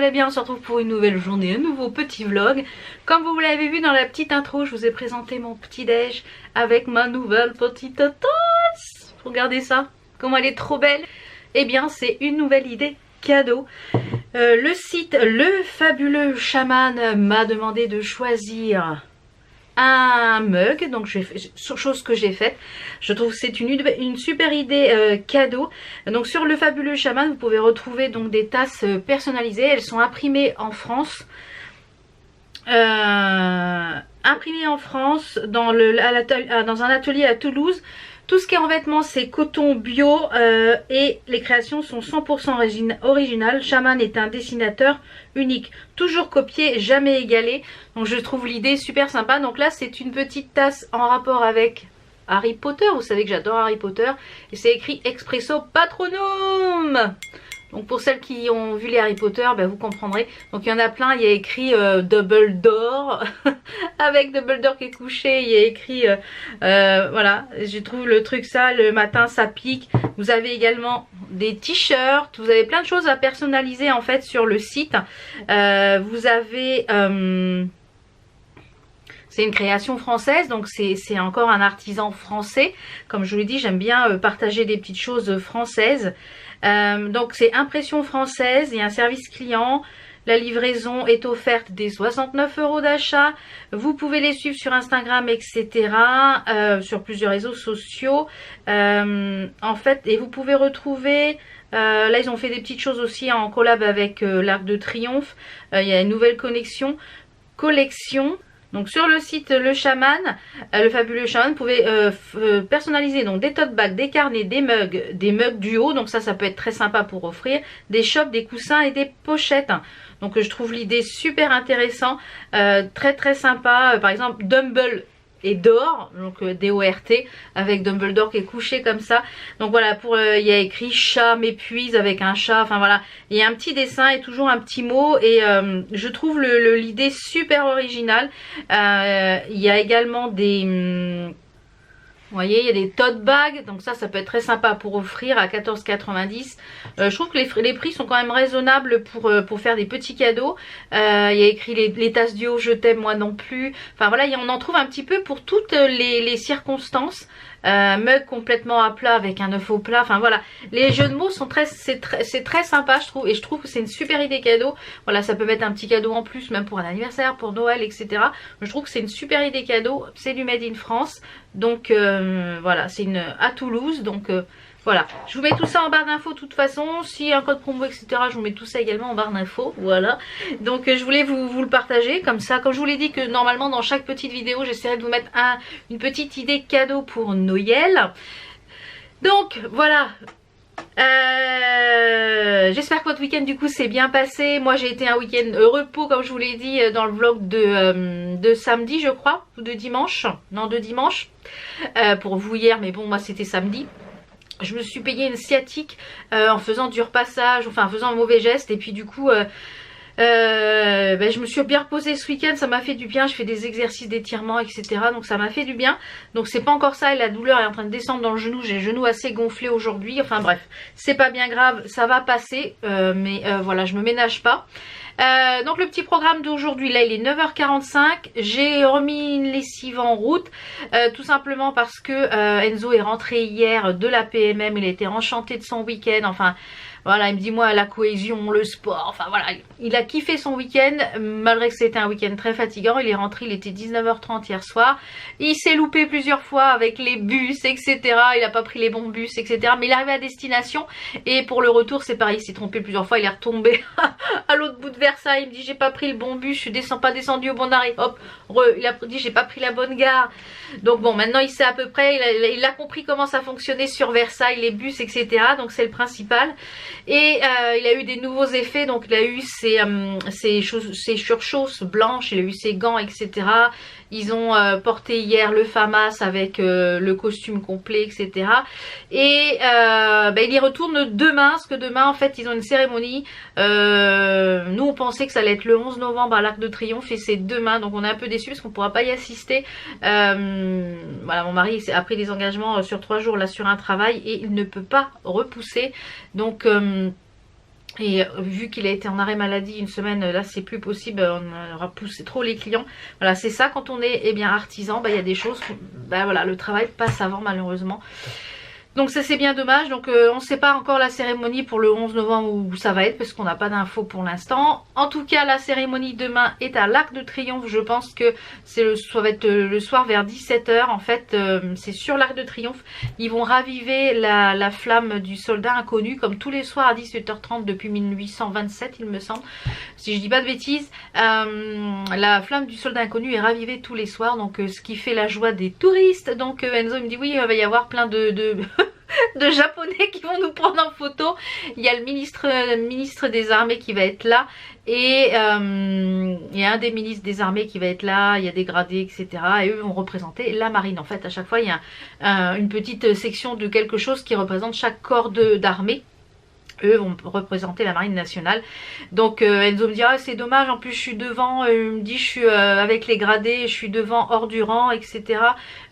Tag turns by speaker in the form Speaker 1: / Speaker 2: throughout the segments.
Speaker 1: allez bien, on se retrouve pour une nouvelle journée, un nouveau petit vlog. Comme vous l'avez vu dans la petite intro, je vous ai présenté mon petit déj avec ma nouvelle petite tasse. Regardez ça, comment elle est trop belle. Eh bien c'est une nouvelle idée cadeau. Le site Le Fabuleux Chaman m'a demandé de choisir un mug, donc chose que j'ai faite. Je trouve que c'est une super idée cadeau. Donc sur Le Fabuleux Chaman vous pouvez retrouver donc des tasses personnalisées. Elles sont imprimées en France, dans un atelier à Toulouse. Tout ce qui est en vêtements c'est coton bio et les créations sont 100% originales. Chaman est un dessinateur unique, toujours copié, jamais égalé. Donc je trouve l'idée super sympa. Donc là c'est une petite tasse en rapport avec Harry Potter. Vous savez que j'adore Harry Potter. Et c'est écrit Expresso Patronum. Donc pour celles qui ont vu les Harry Potter, ben vous comprendrez. Donc il y en a plein, il y a écrit Dumbledore, avec Dumbledore qui est couché, il y a écrit, voilà, je trouve le truc ça, le matin ça pique. Vous avez également des t-shirts, vous avez plein de choses à personnaliser en fait sur le site. Vous avez... c'est une création française, donc c'est encore un artisan français. Comme je vous l'ai dit, j'aime bien partager des petites choses françaises. Donc c'est impression française, il y a un service client. La livraison est offerte dès 69 € d'achat. Vous pouvez les suivre sur Instagram, etc. Sur plusieurs réseaux sociaux. En fait, et vous pouvez retrouver... là ils ont fait des petites choses aussi en collab avec l'Arc de Triomphe. Il y a une nouvelle collection. Donc sur le site Le Chaman, Le Fabuleux Chaman, vous pouvez personnaliser donc des tote bags, des carnets, des mugs duo. Donc ça peut être très sympa pour offrir. Des chopes, des coussins et des pochettes. Donc je trouve l'idée super intéressant, très très sympa. Par exemple Dumble et Dor, donc D-O-R-T, avec Dumbledore qui est couché comme ça. Donc voilà, il y a écrit chat m'épuise avec un chat, enfin voilà, il y a un petit dessin et toujours un petit mot. Et je trouve l'idée super originale. Il y a également des... vous voyez, il y a des tote bags, donc ça peut être très sympa pour offrir à 14,90 €. Je trouve que les prix sont quand même raisonnables pour faire des petits cadeaux. Il y a écrit les tasses du haut, je t'aime, moi non plus. Enfin voilà, on en trouve un petit peu pour toutes les circonstances. Mug complètement à plat avec un œuf au plat, enfin voilà, les jeux de mots sont c'est très sympa je trouve, et je trouve que c'est une super idée cadeau. Voilà, ça peut mettre un petit cadeau en plus, même pour un anniversaire, pour Noël, etc. Je trouve que c'est une super idée cadeau, c'est du Made in France, donc voilà, c'est à Toulouse, donc voilà, je vous mets tout ça en barre d'infos de toute façon. S'il y a un code promo, etc., je vous mets tout ça également en barre d'infos. Voilà, donc je voulais vous le partager comme ça. Comme je vous l'ai dit que normalement dans chaque petite vidéo j'essaierai de vous mettre une petite idée cadeau pour Noël. Donc voilà, j'espère que votre week-end du coup s'est bien passé. Moi j'ai été un week-end repos comme je vous l'ai dit dans le vlog de samedi je crois, ou de dimanche, non de dimanche, pour vous hier, mais bon moi c'était samedi. Je me suis payé une sciatique en faisant du repassage, enfin en faisant un mauvais geste, et puis du coup je me suis bien reposée ce week-end, ça m'a fait du bien. Je fais des exercices d'étirement, etc. Donc ça m'a fait du bien. Donc c'est pas encore ça, et la douleur est en train de descendre dans le genou. J'ai le genou assez gonflé aujourd'hui. Enfin bref, c'est pas bien grave, ça va passer. Mais voilà, je me ménage pas. Donc le petit programme d'aujourd'hui, là il est 9h45. J'ai remis une lessive en route, tout simplement parce que Enzo est rentré hier de la PMM. Il était enchanté de son week-end, enfin voilà, il me dit moi la cohésion, le sport, enfin voilà, il a kiffé son week-end malgré que c'était un week-end très fatigant. Il est rentré, il était 19h30 hier soir, il s'est loupé plusieurs fois avec les bus, etc. Il a pas pris les bons bus, etc. Mais il est arrivé à destination, et pour le retour c'est pareil, il s'est trompé plusieurs fois, il est retombé à l'autre bout de Versailles. Il me dit j'ai pas pris le bon bus, je suis pas descendu au bon arrêt, hop, il a dit j'ai pas pris la bonne gare. Donc bon, maintenant il sait à peu près, il a compris comment ça fonctionnait sur Versailles, les bus, etc. Donc c'est le principal. Et il a eu des nouveaux effets, donc il a eu ses surchausses blanches, il a eu ses gants, etc. Ils ont porté hier le FAMAS avec le costume complet, etc. Et il y retourne demain, parce que demain en fait ils ont une cérémonie. Nous on pensait que ça allait être le 11 novembre à l'Arc de Triomphe, et c'est demain, donc on est un peu déçus parce qu'on ne pourra pas y assister. Voilà, mon mari a pris des engagements sur 3 jours là sur un travail, et il ne peut pas repousser. Donc Et vu qu'il a été en arrêt maladie une semaine, là c'est plus possible, on aura poussé trop les clients. Voilà, c'est ça quand on est eh bien artisan, il y a des choses, voilà, le travail passe avant malheureusement. Donc ça c'est bien dommage, donc on ne sait pas encore la cérémonie pour le 11 novembre où ça va être parce qu'on n'a pas d'infos pour l'instant. En tout cas la cérémonie demain est à l'Arc de Triomphe, je pense que ça va être le soir vers 17 h en fait, c'est sur l'Arc de Triomphe. Ils vont raviver la flamme du soldat inconnu comme tous les soirs à 18h30 depuis 1827 il me semble, si je dis pas de bêtises. La flamme du soldat inconnu est ravivée tous les soirs, donc ce qui fait la joie des touristes. Donc Enzo me dit oui, il va y avoir plein de de japonais qui vont nous prendre en photo. Il y a le ministre des armées qui va être là et il y a un des ministres des armées qui va être là, il y a des gradés etc. Et eux vont représenter la marine. En fait à chaque fois il y a une petite section de quelque chose qui représente chaque corps d'armée. Eux vont représenter la marine nationale. Donc Enzo me dit ah, c'est dommage, en plus je suis devant, il me dit je suis avec les gradés, je suis devant hors du rang etc.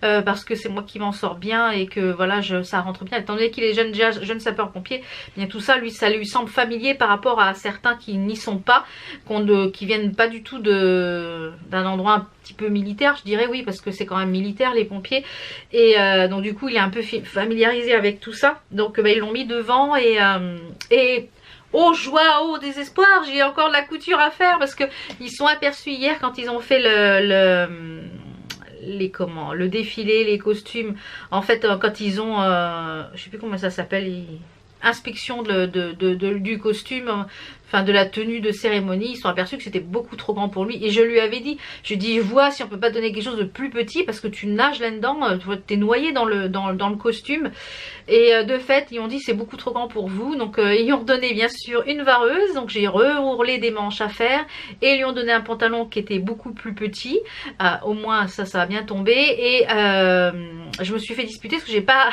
Speaker 1: Parce que c'est moi qui m'en sors bien et que voilà ça rentre bien, étant donné qu'il est jeune sapeur-pompier, bien tout ça ça lui semble familier par rapport à certains qui n'y sont pas, qui viennent pas du tout d'un endroit un petit peu militaire, je dirais, oui, parce que c'est quand même militaire les pompiers, et donc du coup il est un peu familiarisé avec tout ça, donc ils l'ont mis devant et oh joie, oh désespoir, j'ai encore de la couture à faire parce que ils sont aperçus hier quand ils ont fait le défilé, les costumes, en fait quand ils ont je sais plus comment ça s'appelle, inspection du costume, enfin de la tenue de cérémonie, ils sont aperçus que c'était beaucoup trop grand pour lui. Et je lui avais dit, je dis vois si on peut pas donner quelque chose de plus petit parce que tu nages là-dedans, t'es noyé dans le costume. Et de fait ils ont dit c'est beaucoup trop grand pour vous, donc ils ont donné bien sûr une vareuse, donc j'ai re-ourlé des manches à faire et ils lui ont donné un pantalon qui était beaucoup plus petit, au moins ça va bien tomber. Et je me suis fait disputer parce que j'ai pas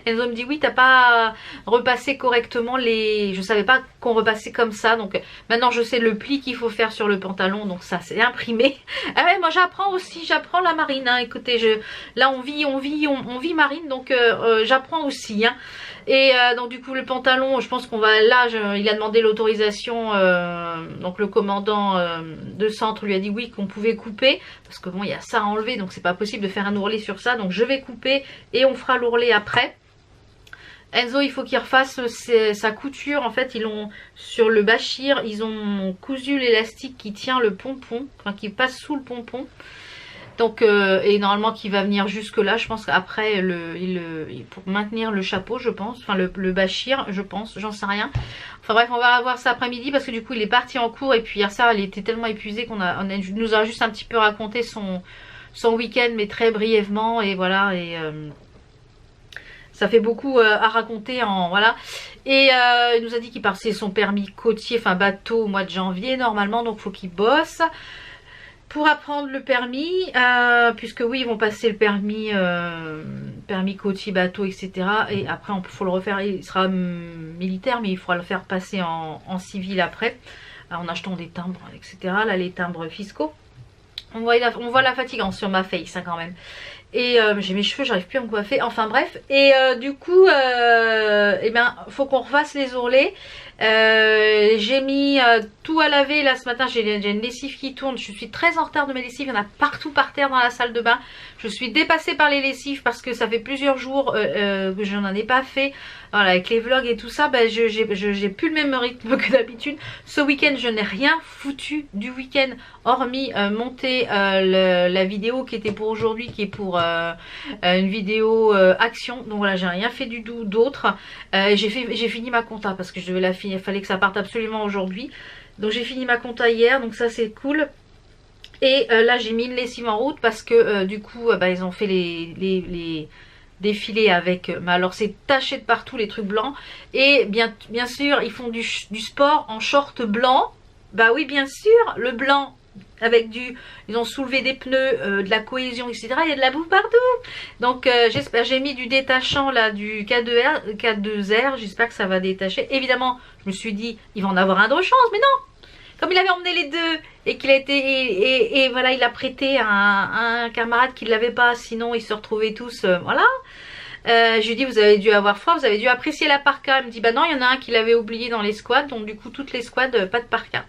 Speaker 1: Enzo me dit oui t'as pas repassé correctement je savais pas qu'on repassait comme ça, donc maintenant je sais le pli qu'il faut faire sur le pantalon, donc ça c'est imprimé. Ah ouais, moi j'apprends aussi, j'apprends la marine, hein. Écoutez, là on vit marine, donc j'apprends aussi, hein. Et donc du coup le pantalon, je pense qu'on va là, il a demandé l'autorisation, donc le commandant de centre lui a dit oui qu'on pouvait couper, parce que bon il y a ça à enlever, donc c'est pas possible de faire un ourlet sur ça, donc je vais couper et on fera l'ourlet après. Enzo il faut qu'il refasse sa couture, en fait ils ont sur le bachir, ils ont cousu l'élastique qui tient le pompon, enfin qui passe sous le pompon. Donc et normalement qui va venir jusque là, je pense qu'après pour maintenir le chapeau je pense, enfin le bachir je pense, j'en sais rien. Enfin bref on va voir ça après-midi parce que du coup il est parti en cours et puis hier soir il était tellement épuisé nous a juste un petit peu raconté son week-end mais très brièvement, et voilà, et ça fait beaucoup à raconter voilà. Et il nous a dit qu'il passait son permis côtier, enfin bateau au mois de janvier normalement, donc faut qu'il bosse pour apprendre le permis, puisque oui ils vont passer le permis côtier, bateau etc. Et après il faut le refaire, il sera militaire mais il faudra le faire passer en civil après, en achetant des timbres etc. Là les timbres fiscaux, on voit la fatigance sur ma face hein, quand même. Et j'ai mes cheveux, j'arrive plus à me coiffer, enfin bref. Et du coup eh bien faut qu'on refasse les ourlets. J'ai mis tout à laver là ce matin, j'ai une lessive qui tourne, je suis très en retard de mes lessives, il y en a partout par terre dans la salle de bain. Je suis dépassée par les lessives parce que ça fait plusieurs jours que je n'en ai pas fait. Voilà, avec les vlogs et tout ça, j'ai plus le même rythme que d'habitude. Ce week-end je n'ai rien foutu du week-end hormis monter la vidéo qui était pour aujourd'hui, qui est pour une vidéo action. Donc voilà, j'ai rien fait du tout d'autre. J'ai fini ma compta parce que je devais la finir, il fallait que ça parte absolument aujourd'hui. Donc j'ai fini ma compta hier, donc ça c'est cool. Et là j'ai mis une lessive en route parce que du coup ils ont fait les défilés avec, mais alors c'est taché de partout les trucs blancs. Et bien sûr ils font du sport en short blanc. Bah oui bien sûr, le blanc avec ils ont soulevé des pneus, de la cohésion etc. Il y a de la boue partout. Donc j'espère, j'ai mis du détachant là, du K2R, j'espère que ça va détacher. Évidemment je me suis dit il va en avoir un de chance, mais non, comme il avait emmené les deux et qu'il a été et voilà, il a prêté à un camarade qui ne l'avait pas, sinon ils se retrouvaient tous voilà. Je lui dis vous avez dû avoir froid, vous avez dû apprécier la parka. Elle me dit bah non, il y en a un qui l'avait oublié dans les squads, donc du coup toutes les squads pas de parka.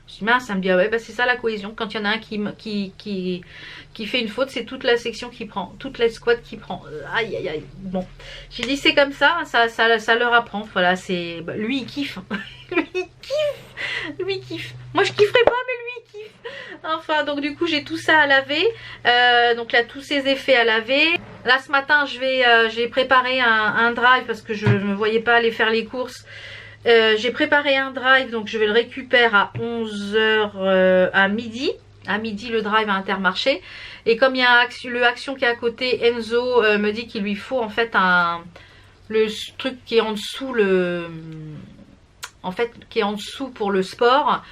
Speaker 1: Je dis mince, ça me dit ah ouais bah c'est ça la cohésion, quand il y en a un qui fait une faute, c'est toute la section qui prend, toute la squad qui prend. Aïe aïe aïe. Bon, j'ai dit c'est comme ça, ça leur apprend. Voilà, c'est bah, lui il kiffe. Lui il kiffe. Lui il kiffe. Moi je kifferais pas mais lui il kiffe. Enfin donc du coup j'ai tout ça à laver. Donc là tous ces effets à laver. Là ce matin j'ai préparé un drive parce que je ne me voyais pas aller faire les courses. J'ai préparé un drive, donc je vais le récupérer à 11 h à midi. À midi, le drive à Intermarché. Et comme il y a le Action qui est à côté, Enzo me dit qu'il lui faut en fait le truc qui est en dessous, qui est en dessous pour le sport,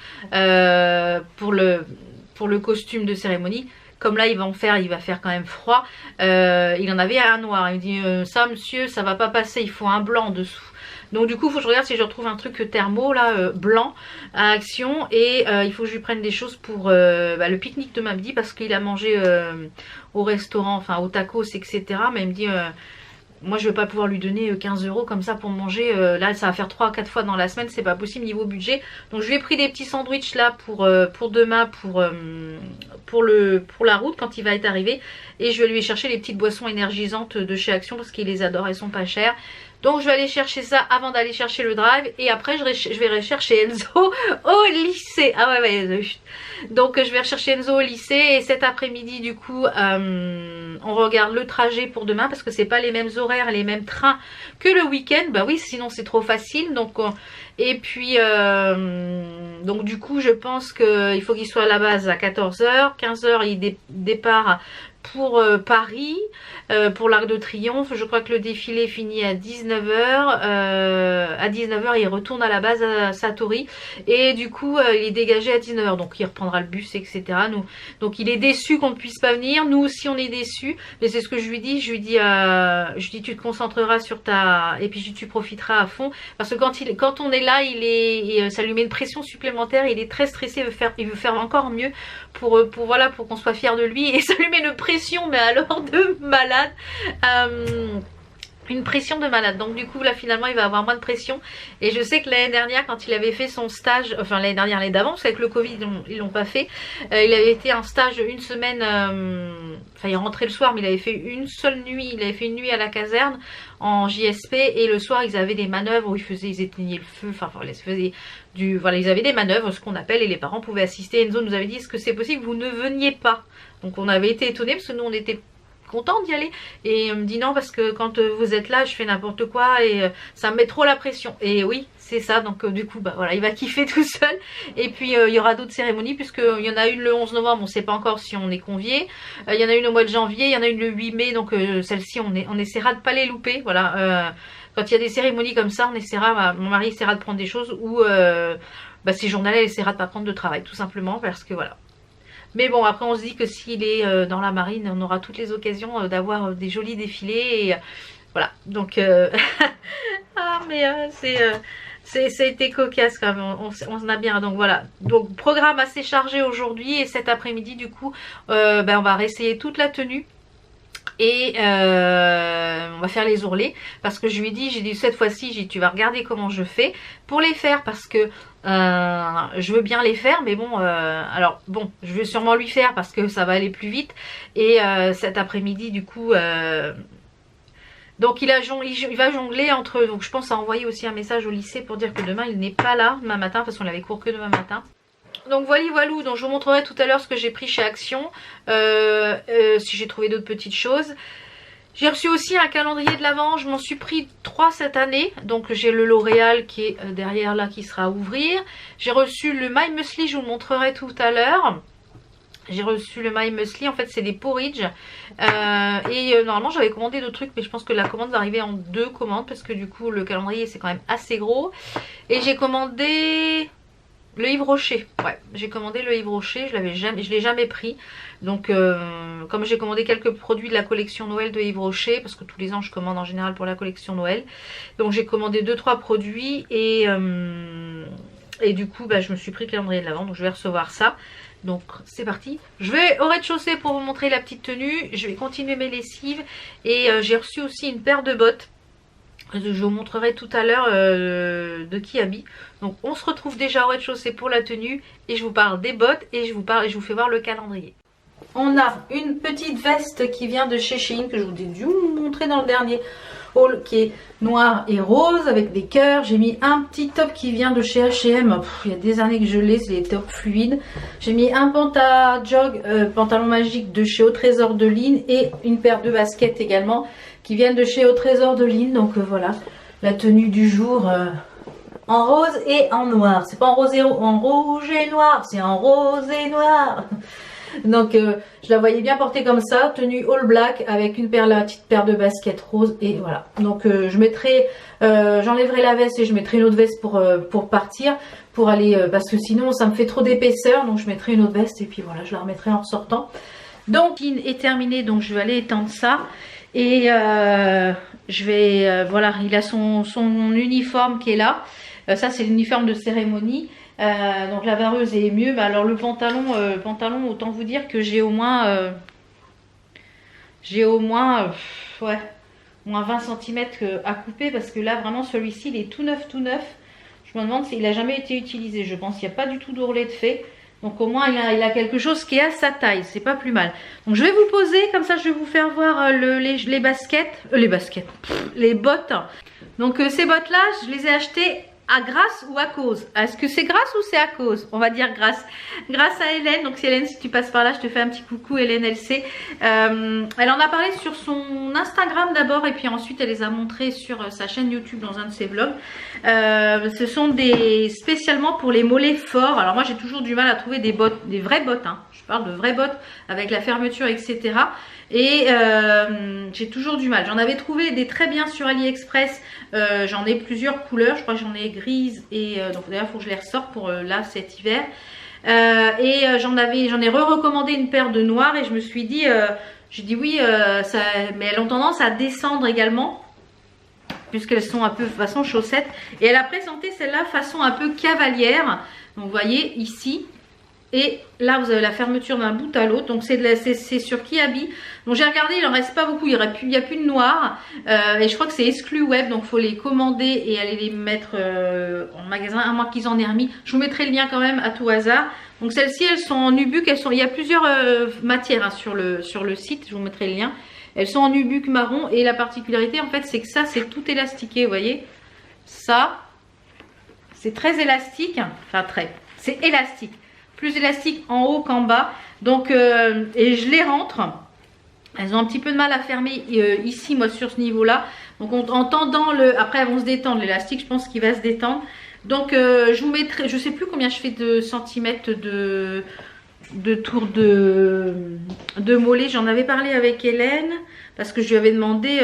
Speaker 1: pour le costume de cérémonie. Comme là il va faire quand même froid. Il en avait un noir. Il me dit ça monsieur, ça va pas passer, il faut un blanc en dessous. Donc du coup il faut que je regarde si je retrouve un truc thermo là blanc à Action. Et il faut que je lui prenne des choses pour le pique-nique de midi, parce qu'il a mangé au restaurant, enfin au tacos etc. Mais il me dit moi je vais pas pouvoir lui donner 15 € comme ça pour manger. Là ça va faire 3 à 4 fois dans la semaine, c'est pas possible niveau budget. Donc je lui ai pris des petits sandwichs là pour demain, pour la route quand il va être arrivé. Et je vais lui chercher les petites boissons énergisantes de chez Action parce qu'il les adore, elles sont pas chères. Donc je vais aller chercher ça avant d'aller chercher le drive. Et après je vais rechercher Enzo au lycée. Ah ouais. Donc je vais rechercher Enzo au lycée. Et cet après-midi du coup on regarde le trajet pour demain, parce que c'est pas les mêmes horaires, les mêmes trains que le week-end. Bah oui, sinon c'est trop facile. Donc et puis donc du coup je pense qu'il faut qu'il soit à la base à 14 h. 15 h il départ pour Paris, pour l'Arc de Triomphe. Je crois que le défilé finit à 19 h. À 19 h il retourne à la base à Satori. Et du coup il est dégagé à 19 h. Donc il reprendra le bus etc. Donc il est déçu qu'on ne puisse pas venir. Nous aussi on est déçus. Mais c'est ce que je lui dis. Je lui dis tu te concentreras sur ta... Et puis tu profiteras à fond. Parce que quand on est là, ça lui met une pression supplémentaire. Il est très stressé. Il veut faire encore mieux pour qu'on soit fier de lui. Et ça lui met une pression, mais alors de malade. Une pression de malade. Donc du coup là finalement il va avoir moins de pression. Et je sais que l'année dernière quand il avait fait son stage, enfin l'année dernière, l'année d'avant, parce qu'avec le Covid ils l'ont pas fait, il avait été en stage une semaine, enfin il rentrait le soir, mais il avait fait une seule nuit, il avait fait une nuit à la caserne en JSP. Et le soir ils avaient des manœuvres où ils éteignaient le feu, enfin ils avaient des manœuvres, ce qu'on appelle, et les parents pouvaient assister. Enzo nous avait dit est-ce que c'est possible que vous ne veniez pas? Donc on avait été étonnés parce que nous on était content d'y aller. Et on me dit non, parce que quand vous êtes là je fais n'importe quoi et ça me met trop la pression. Et oui c'est ça. Donc du coup bah voilà, il va kiffer tout seul. Et puis il y aura d'autres cérémonies, puisqu'il y en a une le 11 novembre, on sait pas encore si on est convié. Il y en a une au mois de janvier, il y en a une le 8 mai. Donc celle-ci on essaiera de pas les louper. Voilà, quand il y a des cérémonies comme ça, on essaiera, mon mari essaiera de prendre des choses où ces journées-là elle essaiera de pas prendre de travail, tout simplement, parce que voilà. Mais bon, après on se dit que s'il est dans la marine, on aura toutes les occasions d'avoir des jolis défilés. Et voilà, donc ah mais c'était cocasse quand même, on en a bien. Donc voilà, donc programme assez chargé aujourd'hui. Et cet après-midi du coup on va réessayer toute la tenue. Et on va faire les ourlets, parce que j'ai dit cette fois-ci, tu vas regarder comment je fais pour les faire, parce que je veux bien les faire, mais bon, alors bon, je vais sûrement lui faire parce que ça va aller plus vite. Et cet après-midi du coup donc il va jongler entre, donc je pense à envoyer aussi un message au lycée pour dire que demain il n'est pas là, demain matin, parce qu'on avait cours que demain matin. Donc voilà, donc je vous montrerai tout à l'heure ce que j'ai pris chez Action, si j'ai trouvé d'autres petites choses. J'ai reçu aussi un calendrier de l'Avent, je m'en suis pris 3 cette année. Donc j'ai le L'Oréal qui est derrière là, qui sera à ouvrir. J'ai reçu le My Muesli, je vous le montrerai tout à l'heure. J'ai reçu le My Muesli, en fait c'est des porridge. Normalement j'avais commandé d'autres trucs, mais je pense que la commande va arriver en 2 commandes, parce que du coup le calendrier c'est quand même assez gros. Et j'ai commandé... le Yves Rocher, ouais, j'ai commandé le Yves Rocher, je l'ai jamais pris. Donc comme j'ai commandé quelques produits de la collection Noël de Yves Rocher, parce que tous les ans je commande en général pour la collection Noël, donc j'ai commandé 2-3 produits. Et du coup je me suis pris le calendrier de l'Avent, donc je vais recevoir ça. Donc c'est parti. Je vais au rez-de-chaussée pour vous montrer la petite tenue. Je vais continuer mes lessives. Et j'ai reçu aussi une paire de bottes. Je vous montrerai tout à l'heure de Kiabi. Donc on se retrouve déjà au rez-de-chaussée pour la tenue. Et je vous parle des bottes et je vous fais voir le calendrier. On a une petite veste qui vient de chez Shein que je vous ai dû vous montrer dans le dernier haul, qui est noir et rose avec des cœurs. J'ai mis un petit top qui vient de chez H&M. Il y a des années que je l'ai, c'est les tops fluides. J'ai mis un pantalon magique de chez Au Trésor de Lynn et une paire de baskets également qui viennent de chez Au Trésor de Lynn. Donc voilà, la tenue du jour en rose et en noir. C'est pas en rose et en rouge et noir, c'est en rose et noir. Donc je la voyais bien portée comme ça, tenue all black avec une petite paire de baskets roses et voilà. Donc je mettrai, j'enlèverai la veste et je mettrai une autre veste pour partir, pour aller, parce que sinon ça me fait trop d'épaisseur, donc je mettrai une autre veste et puis voilà, je la remettrai en sortant. Donc il est terminé, donc je vais aller étendre ça et je vais, voilà, il a son uniforme qui est là, ça c'est l'uniforme de cérémonie. Donc la vareuse est mieux, mais alors le pantalon, autant vous dire que j'ai au moins ouais, moins 20 cm à couper, parce que là vraiment celui-ci il est tout neuf. Je me demande s'il n'a jamais été utilisé. Je pense qu'il n'y a pas du tout d'ourlet de fait, donc au moins il a quelque chose qui est à sa taille, c'est pas plus mal. Donc je vais vous poser comme ça, je vais vous faire voir les bottes. Donc ces bottes là je les ai achetées à grâce ou à cause. Est-ce que c'est grâce ou c'est à cause? On va dire grâce. Grâce à Hélène. Donc si Hélène, si tu passes par là, je te fais un petit coucou. Hélène LC. Elle en a parlé sur son Instagram d'abord et puis ensuite elle les a montrées sur sa chaîne YouTube dans un de ses vlogs. Ce sont spécialement pour les mollets forts. Alors moi j'ai toujours du mal à trouver des bottes, des vraies bottes. Hein. Je parle de vraies bottes avec la fermeture, etc. Et j'ai toujours du mal. J'en avais trouvé des très bien sur AliExpress. J'en ai plusieurs couleurs. Je crois que j'en ai grise et donc d'ailleurs il faut que je les ressorte pour là cet hiver. J'en ai recommandé une paire de noires et je me suis dit, j'ai dit oui, mais elles ont tendance à descendre également puisqu'elles sont un peu façon chaussettes. Et elle a présenté celle-là façon un peu cavalière. Donc vous voyez ici. Et là, vous avez la fermeture d'un bout à l'autre. Donc, c'est sur Kiabi. Donc, j'ai regardé, il en reste pas beaucoup. Il n'y a plus de noir. Et je crois que c'est exclu web. Donc, il faut les commander et aller les mettre en magasin, à moins qu'ils en aient remis. Je vous mettrai le lien quand même à tout hasard. Donc, celles-ci, elles sont en nubuck. Il y a plusieurs matières hein, sur le site. Je vous mettrai le lien. Elles sont en nubuck marron. Et la particularité, en fait, c'est que ça, c'est tout élastiqué. Vous voyez, ça, c'est très élastique. Enfin, c'est élastique. Plus élastique en haut qu'en bas. Donc et je les rentre. Elles ont un petit peu de mal à fermer ici, moi, sur ce niveau là. Donc en tendant après elles vont se détendre, l'élastique je pense qu'il va se détendre. Donc je vous mettrai, je sais plus combien je fais de centimètres de tour de mollet. J'en avais parlé avec Hélène parce que je lui avais demandé,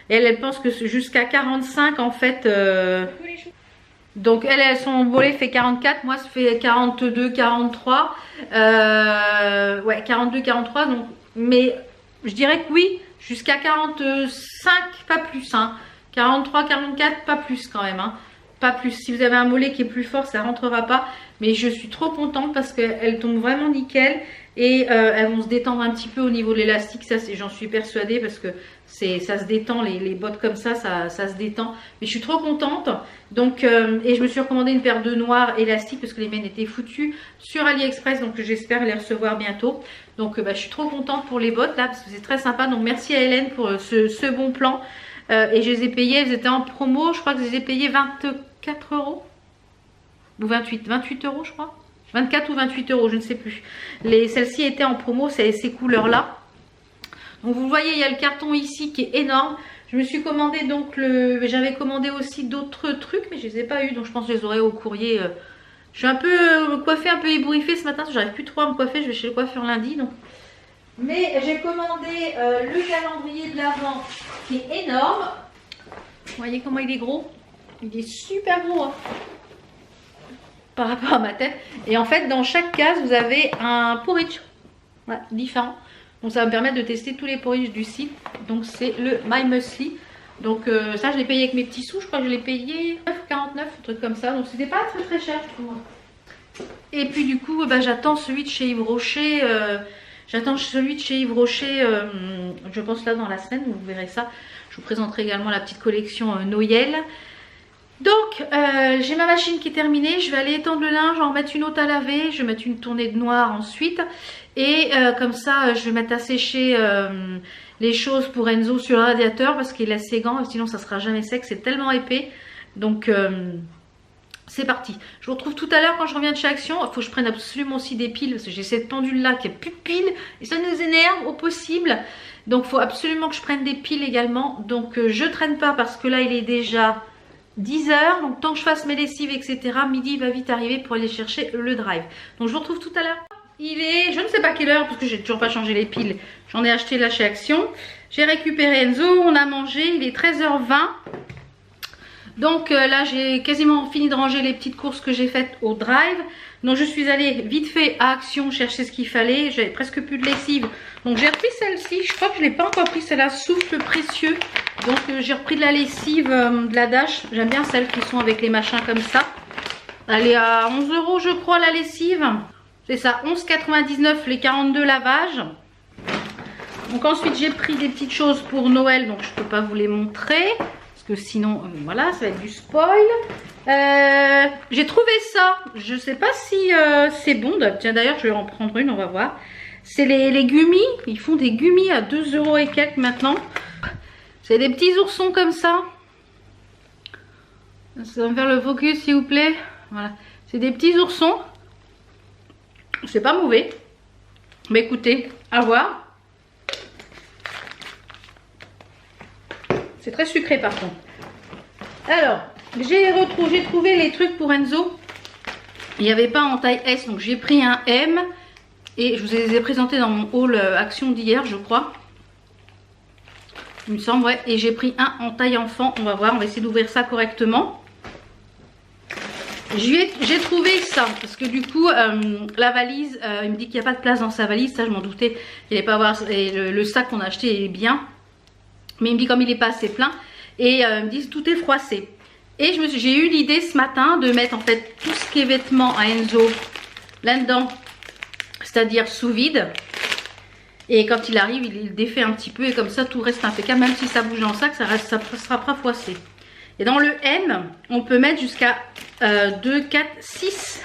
Speaker 1: elle pense que jusqu'à 45 en fait. Donc son mollet fait 44, moi ça fait 42, 43, ouais 42, 43, donc, mais je dirais que oui, jusqu'à 45, pas plus, hein, 43, 44, pas plus quand même, hein, pas plus. Si vous avez un mollet qui est plus fort, ça rentrera pas, mais je suis trop contente parce qu'elles tombent vraiment nickel et elles vont se détendre un petit peu au niveau de l'élastique, ça j'en suis persuadée parce que ça se détend, les bottes comme ça se détend. Mais je suis trop contente. Donc, et je me suis recommandé une paire de noirs élastiques parce que les miennes étaient foutues sur AliExpress. Donc j'espère les recevoir bientôt. Donc je suis trop contente pour les bottes là parce que c'est très sympa. Donc merci à Hélène pour ce bon plan. Et je les ai payées, elles étaient en promo. Je crois que je les ai payées 24 € ou 28 € je crois. 24 ou 28 €, je ne sais plus. Celles-ci étaient en promo, c'est ces couleurs là. Donc vous voyez, il y a le carton ici qui est énorme. Je me suis commandé donc j'avais commandé aussi d'autres trucs, mais je les ai pas eu, donc je pense que je les aurai au courrier. Je suis un peu coiffée, un peu ébouriffée ce matin, j'arrive plus trop à me coiffer, je vais chez le coiffeur lundi. Donc. Mais j'ai commandé le calendrier de l'Avent qui est énorme. Vous voyez comment il est gros? Il est super gros hein, par rapport à ma tête. Et en fait, dans chaque case, vous avez un porridge ouais, différent. Donc ça va me permettre de tester tous les porridge du site. Donc c'est le My Muesli. Donc ça je l'ai payé avec mes petits sous. Je crois que je l'ai payé 9,49, un truc comme ça. Donc c'était pas très cher je trouve. Et puis du coup, bah, j'attends celui de chez Yves Rocher. Je pense là dans la semaine, vous verrez ça. Je vous présenterai également la petite collection Noël. Donc, j'ai ma machine qui est terminée. Je vais aller étendre le linge, en remettre une autre à laver. Je vais mettre une tournée de noir ensuite. Et comme ça, je vais mettre à sécher les choses pour Enzo sur le radiateur parce qu'il a ses gants. Sinon, ça sera jamais sec. C'est tellement épais. Donc... c'est parti. Je vous retrouve tout à l'heure quand je reviens de chez Action. Il faut que je prenne absolument aussi des piles parce que j'ai cette pendule là qui a plus de piles et ça nous énerve au possible. Donc il faut absolument que je prenne des piles également. Donc je traîne pas parce que là il est déjà 10 h. Donc tant que je fasse mes lessives etc. Midi va vite arriver pour aller chercher le drive. Donc je vous retrouve tout à l'heure. Il est, je ne sais pas quelle heure parce que j'ai toujours pas changé les piles. J'en ai acheté là chez Action. J'ai récupéré Enzo, on a mangé. Il est 13h20. Donc là j'ai quasiment fini de ranger les petites courses que j'ai faites au drive. Donc je suis allée vite fait à Action chercher ce qu'il fallait. J'avais presque plus de lessive. Donc j'ai repris celle-ci. Je crois que je ne l'ai pas encore pris. C'est la Souffle Précieux. Donc j'ai repris de la lessive de la Dash. J'aime bien celles qui sont avec les machins comme ça. Elle est à 11 € je crois la lessive. C'est ça, 11,99 les 42 lavages. Donc ensuite j'ai pris des petites choses pour Noël. Donc je ne peux pas vous les montrer. Que sinon voilà ça va être du spoil. J'ai trouvé ça, je sais pas si c'est bon. Tiens d'ailleurs je vais en prendre une, on va voir. C'est les gummies, ils font des gummies à 2 € et quelques maintenant. C'est des petits oursons comme ça. Ça va me faire le focus s'il vous plaît. Voilà, c'est des petits oursons. C'est pas mauvais, mais écoutez, à voir. C'est très sucré par contre. Alors, j'ai trouvé les trucs pour Enzo. Il n'y avait pas en taille S, donc j'ai pris un M. Et je vous les ai présentés dans mon haul Action d'hier, je crois. Il me semble, ouais. Et j'ai pris un en taille enfant. On va voir, on va essayer d'ouvrir ça correctement. J'ai trouvé ça, parce que du coup, la valise, il me dit qu'il n'y a pas de place dans sa valise. Ça, je m'en doutais. Il n'allait pas avoir, et le sac qu'on a acheté est bien. Mais il me dit comme il n'est pas assez plein. Et ils me disent tout est froissé. Et j'ai eu l'idée ce matin de mettre en fait tout ce qui est vêtements à Enzo là-dedans. C'est-à-dire sous vide. Et quand il arrive, il défait un petit peu. Et comme ça, tout reste impeccable. Même si ça bouge en sac, ça sera pas froissé. Et dans le M, on peut mettre jusqu'à 2, 4, 6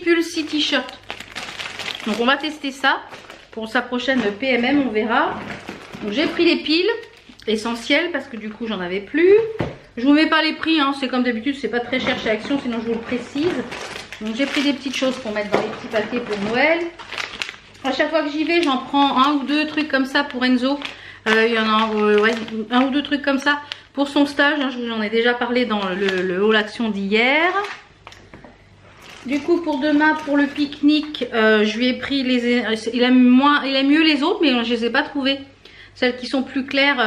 Speaker 1: pulls, 6 t-shirts. Donc on va tester ça. Pour sa prochaine PMM, on verra. Donc j'ai pris les piles essentielles parce que du coup j'en avais plus. Je vous mets pas les prix, hein, c'est comme d'habitude, c'est pas très cher chez Action, sinon je vous le précise. Donc j'ai pris des petites choses pour mettre dans les petits paquets pour Noël. À chaque fois que j'y vais, j'en prends un ou deux trucs comme ça pour Enzo. Il y en a ouais, un ou deux trucs comme ça pour son stage. Hein, je vous en ai déjà parlé dans le haul Action d'hier. Du coup pour demain, pour le pique-nique, je lui ai pris les... Il aime mieux les autres, mais je les ai pas trouvées. Celles qui sont plus claires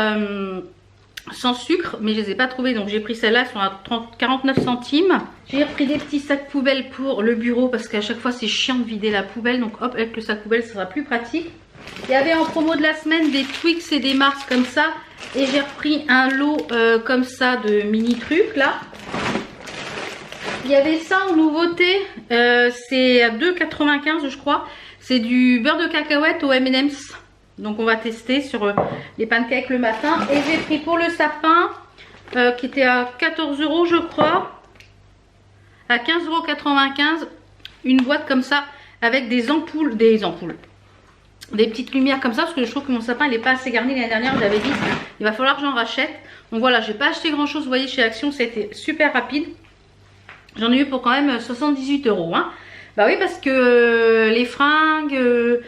Speaker 1: sans sucre, mais je les ai pas trouvées. Donc j'ai pris celles-là, elles sont à 49 centimes. J'ai repris des petits sacs poubelles pour le bureau parce qu'à chaque fois c'est chiant de vider la poubelle. Donc hop, avec le sac poubelle, ça sera plus pratique. Il y avait en promo de la semaine des Twix et des Mars comme ça. Et j'ai repris un lot comme ça de mini trucs là. Il y avait ça en nouveauté. C'est à 2,95 je crois. C'est du beurre de cacahuète au M&M's. Donc on va tester sur les pancakes le matin. Et j'ai pris pour le sapin qui était à 14 € je crois. À 15,95 € une boîte comme ça avec des ampoules. Des petites lumières comme ça parce que je trouve que mon sapin il n'est pas assez garni. L'année dernière j'avais dit il va falloir que j'en rachète. Donc voilà, j'ai pas acheté grand chose. Vous voyez chez Action c'était super rapide. J'en ai eu pour quand même 78 €. Hein. Bah oui parce que les fringues...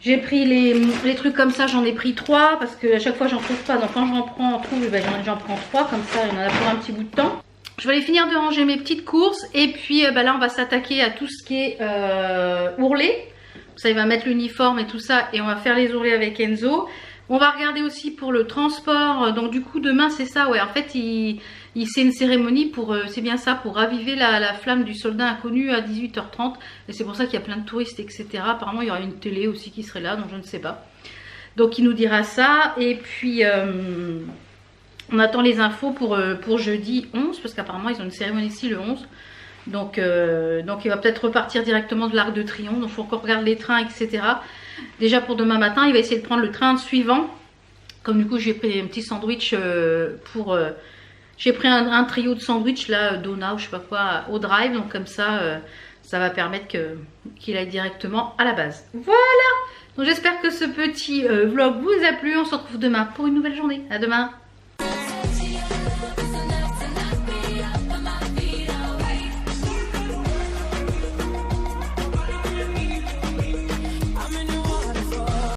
Speaker 1: j'ai pris les trucs comme ça, j'en ai pris 3 parce que à chaque fois j'en trouve pas. Donc quand j'en trouve, ben, j'en prends 3 comme ça, il y en a pour un petit bout de temps. Je vais aller finir de ranger mes petites courses et puis ben, là on va s'attaquer à tout ce qui est ourlet. Ça il va mettre l'uniforme et tout ça et on va faire les ourlets avec Enzo. On va regarder aussi pour le transport. Donc du coup demain c'est ça, ouais en fait c'est une cérémonie pour, c'est bien ça, pour raviver la flamme du soldat inconnu à 18 h 30. Et c'est pour ça qu'il y a plein de touristes, etc. Apparemment, il y aura une télé aussi qui serait là, donc je ne sais pas. Donc, il nous dira ça. Et puis, on attend les infos pour jeudi 11, parce qu'apparemment, ils ont une cérémonie ici le 11. Donc il va peut-être repartir directement de l'Arc de Triomphe. Donc il faut encore regarder les trains, etc. Déjà pour demain matin, il va essayer de prendre le train suivant. Comme du coup j'ai pris un petit sandwich j'ai pris un trio de sandwich là, Dona ou je sais pas quoi, au drive. Donc comme ça va permettre qu'il aille directement à la base. Voilà. Donc j'espère que ce petit vlog vous a plu. On se retrouve demain pour une nouvelle journée. À demain.